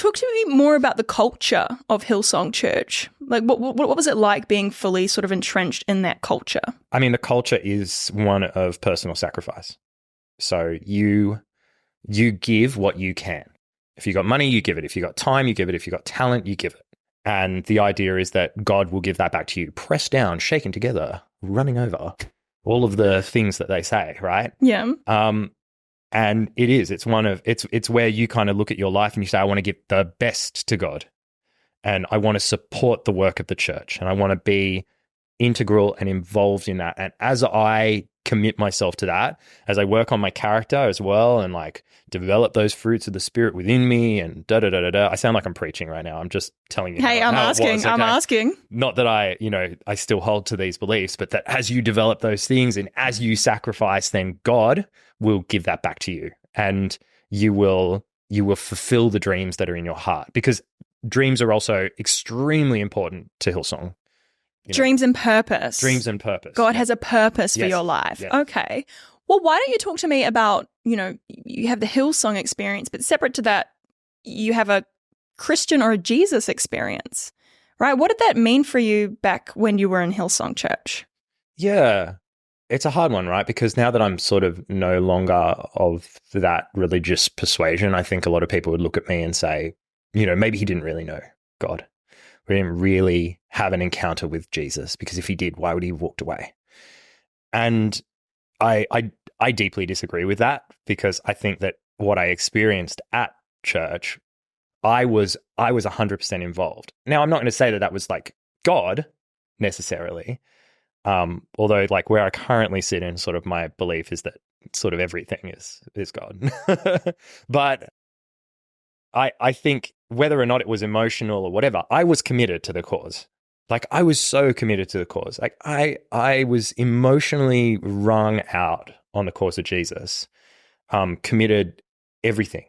talk to me more about the culture of Hillsong Church. Like, what was it like being fully sort of entrenched in that culture? I mean, the culture is one of personal sacrifice. So you give what you can. If you got money, you give it. If you got time, you give it. If you got talent, you give it. And the idea is that God will give that back to you, pressed down, shaken together, running over, all of the things that they say, right? Yeah. And it's where you kind of look at your life and you say, I want to give the best to God. And I want to support the work of the church. And I want to be integral and involved in that. And as I commit myself to that, as I work on my character as well and like develop those fruits of the Spirit within me and I sound like I'm preaching right now. I'm just telling you. Hey, I'm asking. Not that I still hold to these beliefs, but that as you develop those things and as you sacrifice, then God will give that back to you, and you will fulfill the dreams that are in your heart, because dreams are also extremely important to Hillsong. Dreams and purpose. Dreams and purpose. God has a purpose for your life. Yes. Okay. Well, why don't you talk to me about, you have the Hillsong experience, but separate to that, you have a Christian or a Jesus experience, right? What did that mean for you back when you were in Hillsong Church? Yeah. It's a hard one, right? Because now that I'm sort of no longer of that religious persuasion, I think a lot of people would look at me and say, maybe he didn't really know God. We didn't really have an encounter with Jesus, because if he did, why would he have walked away? And I deeply disagree with that, because I think that what I experienced at church, I was 100% involved. Now, I'm not going to say that was like God necessarily, although like where I currently sit in sort of my belief is that sort of everything is God. But I think whether or not it was emotional or whatever, I was committed to the cause. Like, I was so committed to the cause. Like, I was emotionally wrung out on the cause of Jesus, committed everything.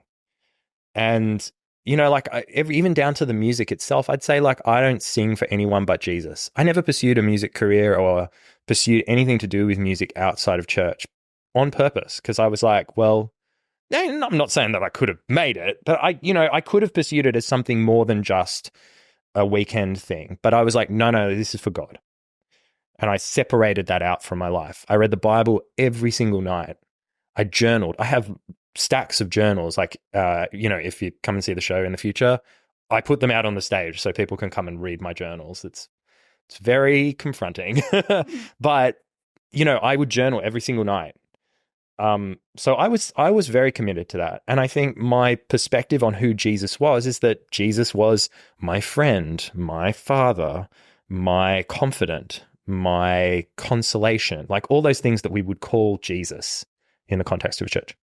And, even down to the music itself, I'd say, like, I don't sing for anyone but Jesus. I never pursued a music career or pursued anything to do with music outside of church on purpose, because I was like, well, I'm not saying that I could have made it, but I could have pursued it as something more than just a weekend thing. But I was like, no, this is for God. And I separated that out from my life. I read the Bible every single night. I journaled. I have stacks of journals. Like, if you come and see the show in the future, I put them out on the stage so people can come and read my journals. It's very confronting, but I would journal every single night. So I was very committed to that. And I think my perspective on who Jesus was is that Jesus was my friend, my father, my confidant, my consolation, like all those things that we would call Jesus in the context of a church.